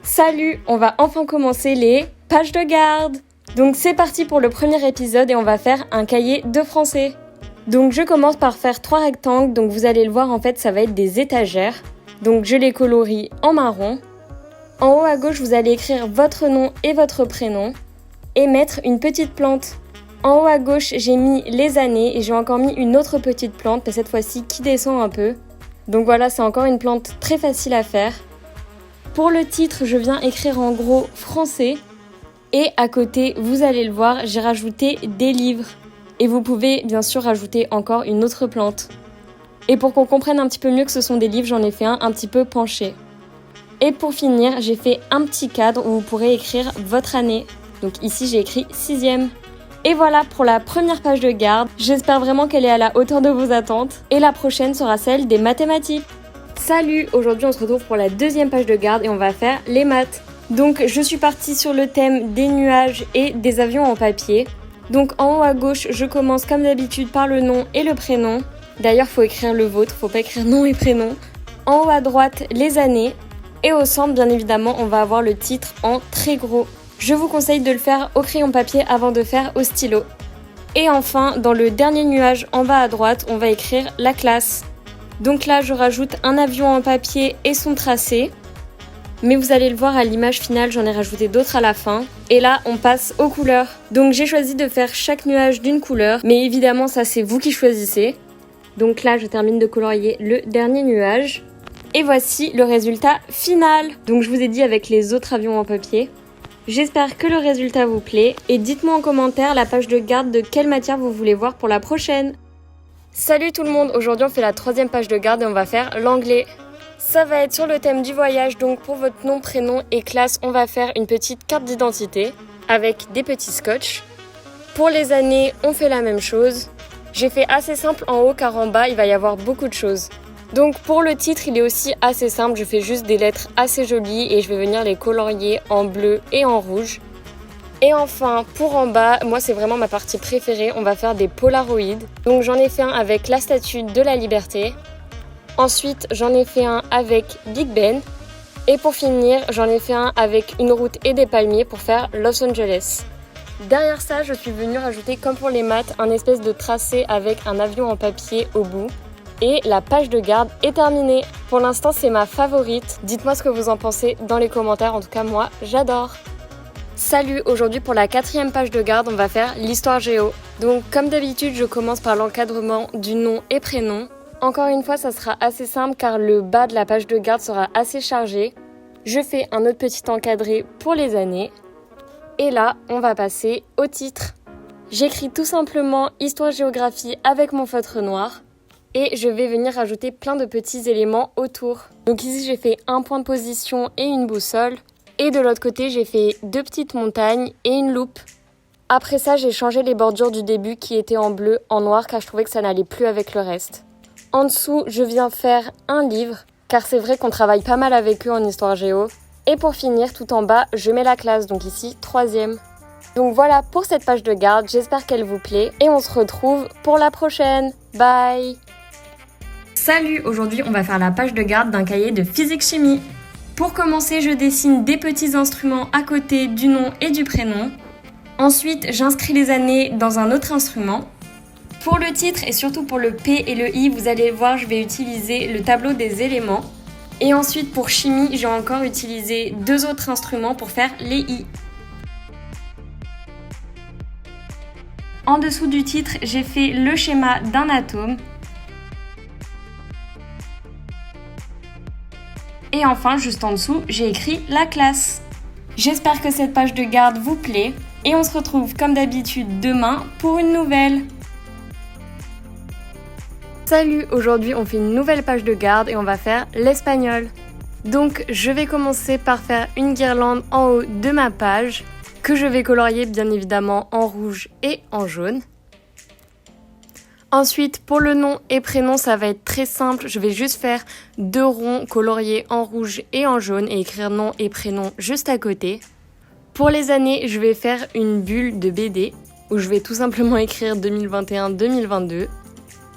Salut, on va enfin commencer les pages de garde. Donc c'est parti pour le premier épisode et on va faire un cahier de français. Donc je commence par faire 3 rectangles, donc vous allez le voir en fait ça va être des étagères. Donc je les colorie en marron. En haut à gauche vous allez écrire votre nom et votre prénom et mettre une petite plante. En haut à gauche j'ai mis les années et j'ai encore mis une autre petite plante, mais cette fois-ci qui descend un peu. Donc voilà, c'est encore une plante très facile à faire. Pour le titre, je viens écrire en gros français et à côté, vous allez le voir, j'ai rajouté des livres. Et vous pouvez bien sûr rajouter encore une autre plante. Et pour qu'on comprenne un petit peu mieux que ce sont des livres, j'en ai fait un petit peu penché. Et pour finir, j'ai fait un petit cadre où vous pourrez écrire votre année. Donc ici, j'ai écrit 6e. Et voilà pour la première page de garde. J'espère vraiment qu'elle est à la hauteur de vos attentes. Et la prochaine sera celle des mathématiques. Salut, aujourd'hui on se retrouve pour la deuxième page de garde et on va faire les maths. Donc je suis partie sur le thème des nuages et des avions en papier. Donc en haut à gauche, je commence comme d'habitude par le nom et le prénom. D'ailleurs, faut écrire le vôtre, faut pas écrire nom et prénom. En haut à droite, les années. Et au centre, bien évidemment, on va avoir le titre en très gros. Je vous conseille de le faire au crayon papier avant de faire au stylo. Et enfin, dans le dernier nuage en bas à droite, on va écrire la classe. Donc là, je rajoute un avion en papier et son tracé. Mais vous allez le voir à l'image finale, j'en ai rajouté d'autres à la fin. Et là, on passe aux couleurs. Donc j'ai choisi de faire chaque nuage d'une couleur. Mais évidemment, ça c'est vous qui choisissez. Donc là, je termine de colorier le dernier nuage. Et voici le résultat final. Donc je vous ai dit avec les autres avions en papier. J'espère que le résultat vous plaît. Et dites-moi en commentaire la page de garde de quelle matière vous voulez voir pour la prochaine. Salut tout le monde, aujourd'hui on fait la 3e page de garde et on va faire l'anglais. Ça va être sur le thème du voyage, donc pour votre nom, prénom et classe, on va faire une petite carte d'identité avec des petits scotch. Pour les années, on fait la même chose. J'ai fait assez simple en haut car en bas il va y avoir beaucoup de choses. Donc pour le titre, il est aussi assez simple, je fais juste des lettres assez jolies et je vais venir les colorier en bleu et en rouge. Et enfin, pour en bas, moi c'est vraiment ma partie préférée, on va faire des polaroïdes. Donc j'en ai fait un avec la Statue de la Liberté. Ensuite, j'en ai fait un avec Big Ben. Et pour finir, j'en ai fait un avec une route et des palmiers pour faire Los Angeles. Derrière ça, je suis venue rajouter, comme pour les maths, un espèce de tracé avec un avion en papier au bout. Et la page de garde est terminée. Pour l'instant, c'est ma favorite. Dites-moi ce que vous en pensez dans les commentaires, en tout cas moi, j'adore. Salut, aujourd'hui pour la 4e page de garde, on va faire l'histoire géo. Donc comme d'habitude, je commence par l'encadrement du nom et prénom. Encore une fois, ça sera assez simple car le bas de la page de garde sera assez chargé. Je fais un autre petit encadré pour les années. Et là, on va passer au titre. J'écris tout simplement histoire-géographie avec mon feutre noir. Et je vais venir rajouter plein de petits éléments autour. Donc ici, j'ai fait un point de position et une boussole. Et de l'autre côté, j'ai fait 2 petites montagnes et une loupe. Après ça, j'ai changé les bordures du début qui étaient en bleu en noir car je trouvais que ça n'allait plus avec le reste. En dessous, je viens faire un livre car c'est vrai qu'on travaille pas mal avec eux en histoire géo. Et pour finir, tout en bas, je mets la classe, donc ici 3e. Donc voilà pour cette page de garde, j'espère qu'elle vous plaît et on se retrouve pour la prochaine. Bye! Salut, aujourd'hui on va faire la page de garde d'un cahier de physique-chimie. Pour commencer, je dessine des petits instruments à côté du nom et du prénom. Ensuite, j'inscris les années dans un autre instrument. Pour le titre et surtout pour le P et le I, vous allez voir, je vais utiliser le tableau des éléments. Et ensuite, pour chimie, j'ai encore utilisé 2 autres instruments pour faire les I. En dessous du titre, j'ai fait le schéma d'un atome. Et enfin, juste en dessous, j'ai écrit la classe. J'espère que cette page de garde vous plaît. Et on se retrouve comme d'habitude demain pour une nouvelle. Salut, aujourd'hui on fait une nouvelle page de garde et on va faire l'espagnol. Donc je vais commencer par faire une guirlande en haut de ma page que je vais colorier bien évidemment en rouge et en jaune. Ensuite, pour le nom et prénom, ça va être très simple. Je vais juste faire 2 ronds coloriés en rouge et en jaune et écrire nom et prénom juste à côté. Pour les années, je vais faire une bulle de BD où je vais tout simplement écrire 2021-2022.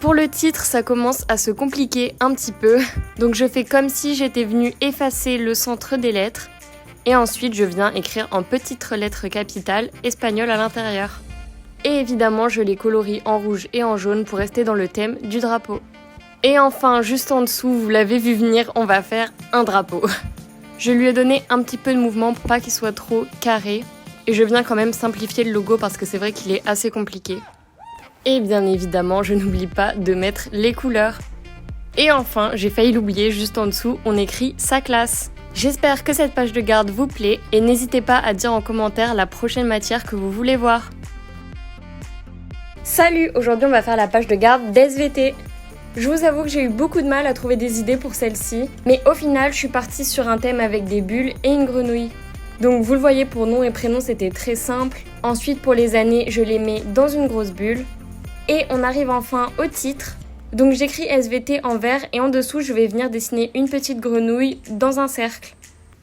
Pour le titre, ça commence à se compliquer un petit peu. Donc je fais comme si j'étais venue effacer le centre des lettres. Et ensuite, je viens écrire en petites lettres capitales espagnol à l'intérieur. Et évidemment, je les colorie en rouge et en jaune pour rester dans le thème du drapeau. Et enfin, juste en dessous, vous l'avez vu venir, on va faire un drapeau. Je lui ai donné un petit peu de mouvement pour pas qu'il soit trop carré. Et je viens quand même simplifier le logo parce que c'est vrai qu'il est assez compliqué. Et bien évidemment, je n'oublie pas de mettre les couleurs. Et enfin, j'ai failli l'oublier, juste en dessous, on écrit sa classe. J'espère que cette page de garde vous plaît et n'hésitez pas à dire en commentaire la prochaine matière que vous voulez voir. Salut, aujourd'hui on va faire la page de garde d'SVT. Je vous avoue que j'ai eu beaucoup de mal à trouver des idées pour celle-ci, mais au final je suis partie sur un thème avec des bulles et une grenouille. Donc vous le voyez, pour nom et prénom c'était très simple. Ensuite pour les années je les mets dans une grosse bulle. Et on arrive enfin au titre. Donc j'écris SVT en vert et en dessous je vais venir dessiner une petite grenouille dans un cercle.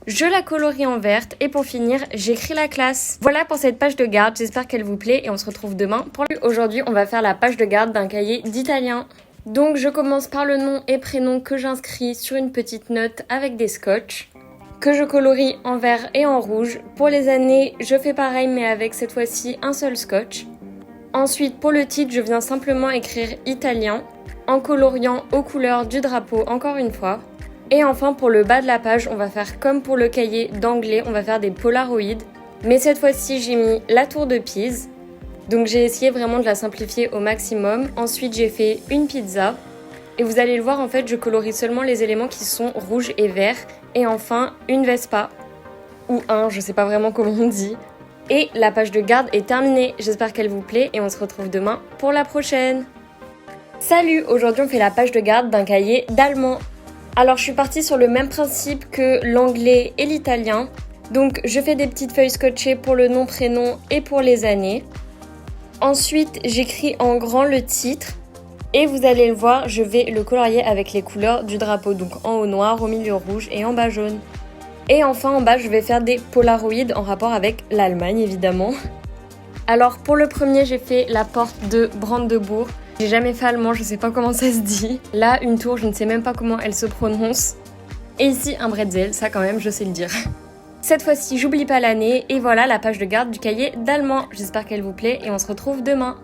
Je la colorie en verte et pour finir, j'écris la classe. Voilà pour cette page de garde, j'espère qu'elle vous plaît et on se retrouve demain pour Aujourd'hui, on va faire la page de garde d'un cahier d'italien. Donc je commence par le nom et prénom que j'inscris sur une petite note avec des scotch, que je colorie en vert et en rouge. Pour les années, je fais pareil mais avec cette fois-ci un seul scotch. Ensuite, pour le titre, je viens simplement écrire italien en coloriant aux couleurs du drapeau encore une fois. Et enfin, pour le bas de la page, on va faire comme pour le cahier d'anglais, on va faire des polaroïdes. Mais cette fois-ci, j'ai mis la tour de Pise. Donc j'ai essayé vraiment de la simplifier au maximum. Ensuite, j'ai fait une pizza. Et vous allez le voir, en fait, je colorie seulement les éléments qui sont rouges et verts. Et enfin, une Vespa. Ou je sais pas vraiment comment on dit. Et la page de garde est terminée. J'espère qu'elle vous plaît et on se retrouve demain pour la prochaine. Salut, aujourd'hui on fait la page de garde d'un cahier d'allemand. Alors je suis partie sur le même principe que l'anglais et l'italien. Donc je fais des petites feuilles scotchées pour le nom, prénom et pour les années. Ensuite j'écris en grand le titre. Et vous allez le voir, je vais le colorier avec les couleurs du drapeau. Donc en haut noir, au milieu rouge et en bas jaune. Et enfin en bas je vais faire des polaroïdes en rapport avec l'Allemagne évidemment. Alors pour le premier j'ai fait la porte de Brandebourg. J'ai jamais fait allemand, je sais pas comment ça se dit. Là, une tour, je ne sais même pas comment elle se prononce. Et ici, un bretzel, ça quand même, je sais le dire. Cette fois-ci, j'oublie pas l'année. Et voilà la page de garde du cahier d'allemand. J'espère qu'elle vous plaît et on se retrouve demain.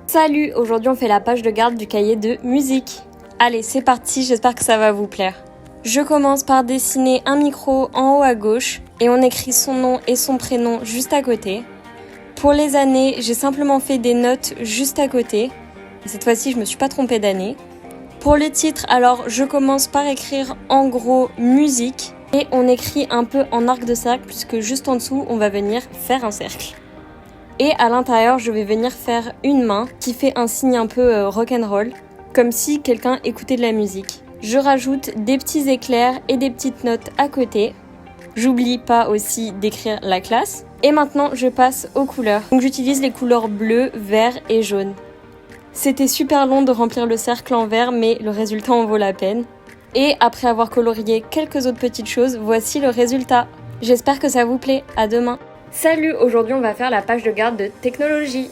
Salut, aujourd'hui on fait la page de garde du cahier de musique. Allez, c'est parti, j'espère que ça va vous plaire. Je commence par dessiner un micro en haut à gauche. Et on écrit son nom et son prénom juste à côté. Pour les années, j'ai simplement fait des notes juste à côté. Cette fois-ci, je me suis pas trompée d'année. Pour le titre, alors je commence par écrire en gros musique et on écrit un peu en arc de cercle puisque juste en dessous, on va venir faire un cercle. Et à l'intérieur, je vais venir faire une main qui fait un signe un peu rock'n'roll, comme si quelqu'un écoutait de la musique. Je rajoute des petits éclairs et des petites notes à côté. J'oublie pas aussi d'écrire la classe. Et maintenant, je passe aux couleurs. Donc j'utilise les couleurs bleu, vert et jaune. C'était super long de remplir le cercle en vert, mais le résultat en vaut la peine. Et après avoir colorié quelques autres petites choses, voici le résultat. J'espère que ça vous plaît, à demain. Salut, aujourd'hui on va faire la page de garde de technologie.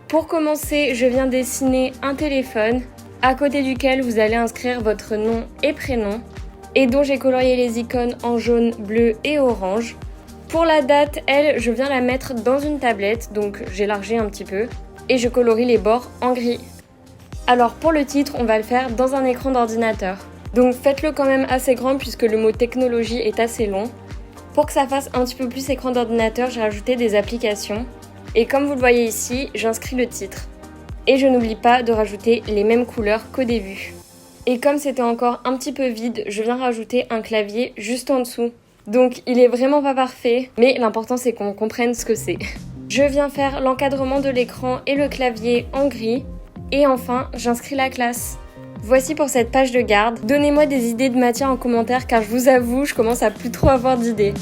Pour commencer, je viens dessiner un téléphone, à côté duquel vous allez inscrire votre nom et prénom, et dont j'ai colorié les icônes en jaune, bleu et orange. Pour la date, elle, je viens la mettre dans une tablette, donc j'élargis un petit peu. Et je colorie les bords en gris. Alors pour le titre, on va le faire dans un écran d'ordinateur. Donc faites-le quand même assez grand puisque le mot technologie est assez long. Pour que ça fasse un petit peu plus écran d'ordinateur, j'ai rajouté des applications. Et comme vous le voyez ici, j'inscris le titre. Et je n'oublie pas de rajouter les mêmes couleurs qu'au début. Et comme c'était encore un petit peu vide, je viens rajouter un clavier juste en dessous. Donc il est vraiment pas parfait, mais l'important c'est qu'on comprenne ce que c'est. Je viens faire l'encadrement de l'écran et le clavier en gris. Et enfin, j'inscris la classe. Voici pour cette page de garde. Donnez-moi des idées de matière en commentaire car je vous avoue, je commence à plus trop avoir d'idées.